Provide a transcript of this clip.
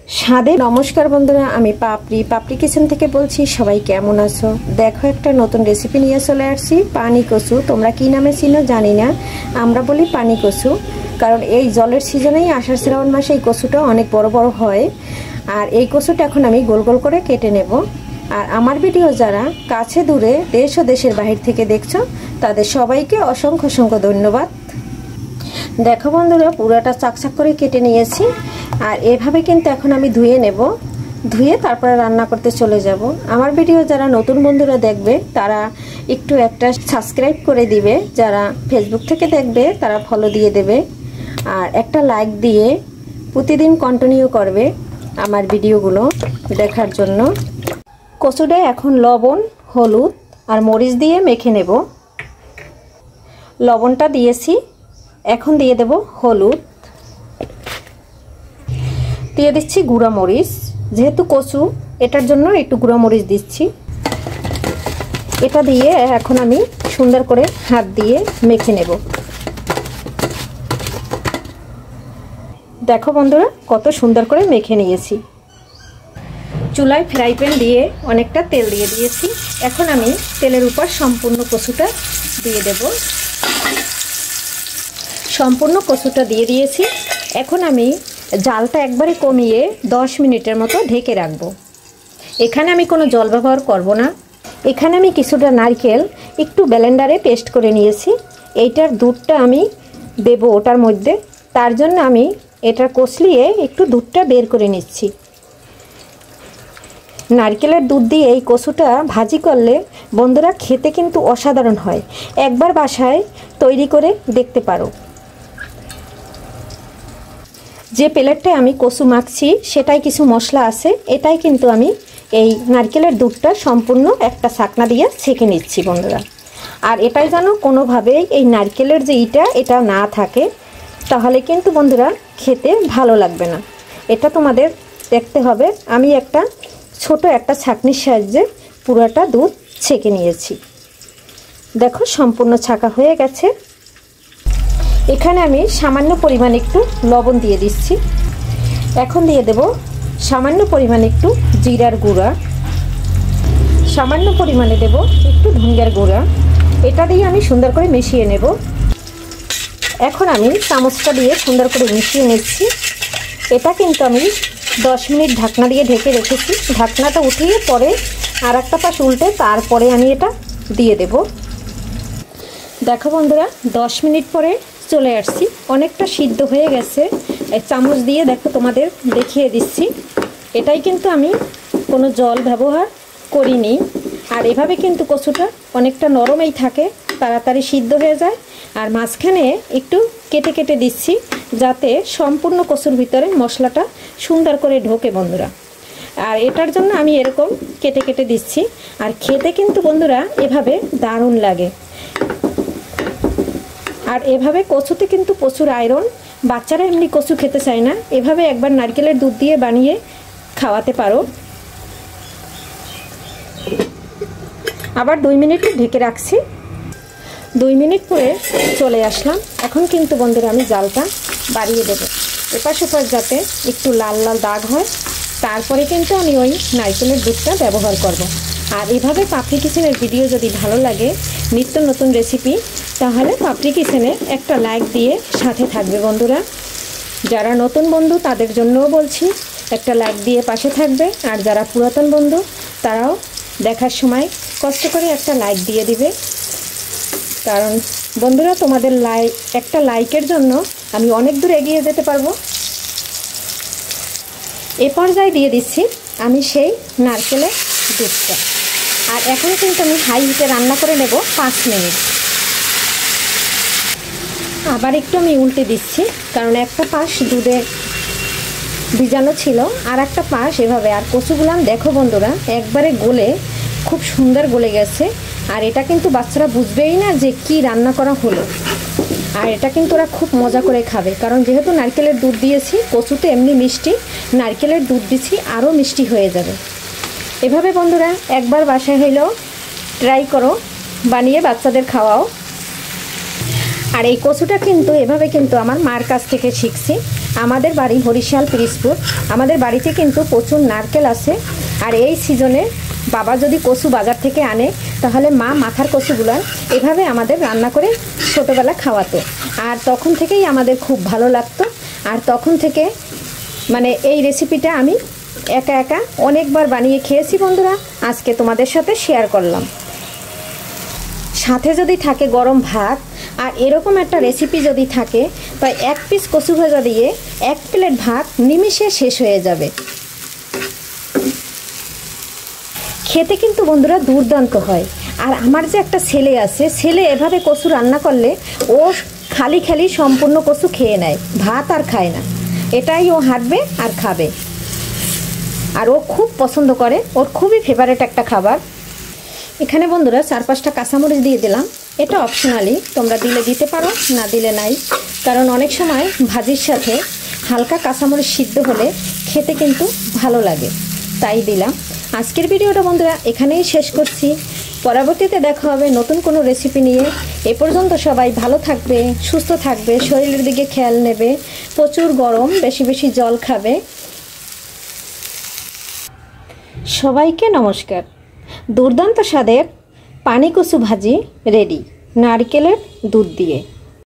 স্বাদে নমস্কার বন্ধুরা, আমি পাপড়ি কিচেন থেকে বলছি। সবাই কেমন আছো? দেখো, একটা নতুন রেসিপি নিয়ে চলে আসছি। পানি কচু, তোমরা কি নামে চিনো জানি না, আমরা বলি পানি কচু। কারণ এই জলের সিজনেই আষাঢ় শ্রাবণ মাসে এই কচুটা অনেক বড় বড় হয়। আর এই কচুটা এখন আমি গোল গোল করে কেটে নেব। আর আমার ভিডিও যারা কাছে দূরে দেশ ও দেশের বাহির থেকে দেখছো, তাদের সবাইকে অসংখ্য অসংখ্য ধন্যবাদ। দেখো বন্ধুরা, পুরাটা চাকচাক করে কেটে নিয়েছি। আর এভাবে কিন্তু এখন আমি ধুয়ে নেব। ধুয়ে তারপরে রান্না করতে চলে যাব। আমার ভিডিও যারা নতুন বন্ধুরা দেখবে, তারা একটু একটা সাবস্ক্রাইব করে দিবে। যারা ফেসবুক থেকে দেখবে, তারা ফলো দিয়ে দেবে। আর একটা লাইক দিয়ে প্রতিদিন কন্টিনিউ করবে আমার ভিডিওগুলো দেখার জন্য। কচুটা এখন লবণ, হলুদ আর মরিচ দিয়ে মেখে নেব। লবণটা দিয়েছি, এখন দিয়ে দেব হলুদ, দিয়ে দিচ্ছি গুঁড়া মরিচ। যেহেতু কচু, এটার জন্য একটু গুঁড়া মরিচ দিচ্ছি। এটা দিয়ে এখন আমি সুন্দর করে হাত দিয়ে মেখে নেব। দেখো বন্ধুরা, কত সুন্দর করে মেখে নিয়েছি। চুলায় ফ্রাই প্যান দিয়ে অনেকটা তেল দিয়ে দিয়েছি। এখন আমি তেলের উপর সম্পূর্ণ কচুটা দিয়ে দেব। সম্পূর্ণ কচুটা দিয়ে দিয়েছি। এখন আমি জালটা একবারে কমিয়ে 10 মিনিটের মতো ঢেকে রাখব। এখানে আমি কোনো জল ব্যবহার করব না। এখানে আমি কিছুটা নারকেল একটু ব্লেন্ডারে পেস্ট করে নিয়েছি। এইটার দুধটা আমি দেব ওটার মধ্যে। তার জন্য আমি এটা কষলিয়ে একটু দুধটা বের করে নিচ্ছি। নারকেলের দুধ দিয়ে এই কচুটা ভাজি করলে বন্ধুরা খেতে কিন্তু অসাধারণ হয়। একবার বাসায় তৈরি করে দেখতে পারো। যে প্লেটটায় আমি কচু মাখছি সেটাই কিছু মশলা আছে। এটাই কিন্তু আমি এই নারকেলের দুধটা সম্পূর্ণ একটা ছাকনা দিয়ে ছেঁকে নিচ্ছি বন্ধুরা। আর এটাই যেন কোনোভাবেই এই নারকেলের যে এটা না থাকে, তাহলে কিন্তু বন্ধুরা খেতে ভালো লাগবে না। এটা তোমাদের দেখতে হবে। আমি একটা ছোট একটা ছাঁকনির সাহায্যে পুরোটা দুধ ছেঁকে নিয়েছি। দেখো, সম্পূর্ণ ছাঁকা হয়ে গেছে। এখানে আমি সামান্য পরিমাণ একটু লবণ দিয়ে দিচ্ছি। এখন দিয়ে দেব সামান্য পরিমাণ একটু জিরার গুঁড়া, সামান্য পরিমাণে দেব একটু ধনিয়ার গুঁড়া। এটা দিয়ে আমি সুন্দর করে মিশিয়ে নেব। এখন আমি চামচটা দিয়ে সুন্দর করে মিশিয়ে নিচ্ছি। এটা কিন্তু আমি 10 মিনিট ঢাকনা দিয়ে ঢেকে রেখেছি। ঢাকনাটা উঠিয়ে পরে আর একটা পাশ উল্টে তারপরে আমি এটা দিয়ে দেব। দেখো বন্ধুরা, 10 মিনিট পরে চলে আসছি। অনেকটা সিদ্ধ হয়ে গেছে। চামচ দিয়ে দেখো তোমাদের দেখিয়ে দিচ্ছি। এটাই কিন্তু আমি কোনো জল ব্যবহার করিনি। আর এভাবে কিন্তু কচুটা অনেকটা নরমই থাকে, তাড়াতাড়ি সিদ্ধ হয়ে যায়। আর মাঝখানে একটু কেটে কেটে দিচ্ছি, যাতে সম্পূর্ণ কচুর ভিতরে মশলাটা সুন্দর করে ঢোকে বন্ধুরা। আর এটার জন্য আমি এরকম কেটে কেটে দিচ্ছি। আর খেতে কিন্তু বন্ধুরা এভাবে দারুণ লাগে। আর এভাবে কচুতে কিন্তু প্রচুর আয়রন। বাচ্চারা এমনি কচু খেতে চায় না। এভাবে একবার নারকেলের দুধ দিয়ে বানিয়ে খাওয়াতে পারো। আবার 2 মিনিট ঢেকে রাখছি। 2 মিনিট পরে চলে আসলাম। এখন কিন্তু বন্ধুরা আমি জালটা বাড়িয়ে দেব, এপাশ ওপাশ যাতে একটু লাল লাল দাগ হয়। তারপরে কিন্তু আমি ওই নারকেলের দুধটা ব্যবহার করব। আর এভাবে পাপড়ি কিচেনের ভিডিও যদি ভালো লাগে, নিত্য নতুন রেসিপি, তাহলে পাপড়ি কিচেনে একটা লাইক দিয়ে সাথে থাকবে বন্ধুরা। যারা নতুন বন্ধু তাদের জন্যও বলছি, একটা লাইক দিয়ে পাশে থাকবে। আর যারা পুরাতন বন্ধু, তারাও দেখার সময় কষ্ট করে একটা লাইক দিয়ে দিবে। কারণ বন্ধুরা, তোমাদের একটা লাইকের জন্য আমি অনেক দূর এগিয়ে যেতে পারবো। এ পর্যায়ে দিয়ে দিচ্ছি আমি সেই নারকেলের দুধটা। আর এখন কিন্তু আমি হাই হিটে রান্না করে নেব 5 মিনিট। আবার একটু আমি উল্টে দিচ্ছি, কারণ একটা পাশ দুধে ভিজানো ছিল, আর একটা পাশ এভাবে। আর কচুগুলো দেখো বন্ধুরা একবারে গলে খুব সুন্দর গলে গেছে। আর এটা কিন্তু বাচ্চারা বুঝবেই না যে কি রান্না করা হলো। আর এটা কিন্তু ওরা খুব মজা করে খাবে, কারণ যেহেতু নারকেলের দুধ দিয়েছি, কচুতে এমনি মিষ্টি, নারকেলের দুধ দিচ্ছি আরও মিষ্টি হয়ে যাবে। এভাবে বন্ধুরা একবার বাসায় হইলেও ট্রাই করো, বানিয়ে বাচ্চাদের খাওয়াও। আর এই কচুটা কিন্তু এভাবে কিন্তু আমার মার কাছ থেকে শিখছি। আমাদের বাড়ি বরিশাল পিরিজপুর। আমাদের বাড়িতে কিন্তু প্রচুর নারকেল আছে। আর এই সিজনে বাবা যদি কচু বাজার থেকে আনে তাহলে মা মাথার কচুগুলো এভাবে আমাদের রান্না করে ছোটোবেলা খাওয়াতো। আর তখন থেকেই আমাদের খুব ভালো লাগতো। আর তখন থেকে মানে এই রেসিপিটা আমি একা একা অনেকবার বানিয়ে খেয়েছি বন্ধুরা, আজকে তোমাদের সাথে শেয়ার করলাম। সাথে যদি থাকে গরম ভাত আর এরকম একটা রেসিপি যদি থাকে, তাই এক পিস কচু ভাজা দিয়ে এক প্লেট ভাত নিমিষে শেষ হয়ে যাবে। খেতে কিন্তু বন্ধুরা দুর্দান্ত হয়। আর আমার যে একটা ছেলে আছে, ছেলে এভাবে কচু রান্না করলে ও খালি খালি সম্পূর্ণ কচু খেয়ে নেয়, ভাত আর খায় না। এটাই ও হাঁটবে আর খাবে। আর ও খুব পছন্দ করে, ওর খুবই ফেভারিট একটা খাবার। এখানে বন্ধুরা 4-5টা কাঁচামরিচ দিয়ে দিলাম। এটা অপশনালি, তোমরা দিলে দিতে পারো, না দিলে নাই। কারণ অনেক সময় ভাজির সাথে হালকা কাঁচামরিচ সিদ্ধ হলে খেতে কিন্তু ভালো লাগে, তাই দিলাম। আজকের ভিডিওটা বন্ধুরা এখানেই শেষ করছি। পরবর্তীতে দেখা হবে নতুন কোনো রেসিপি নিয়ে। এ পর্যন্ত সবাই ভালো থাকবে, সুস্থ থাকবে, শরীরের দিকে খেয়াল নেবে, প্রচুর গরম, বেশি বেশি জল খাবে। সবাইকে নমস্কার। দুর্দান্ত স্বাদের পানি কচু ভাজি রেডি নারকেলের দুধ দিয়ে।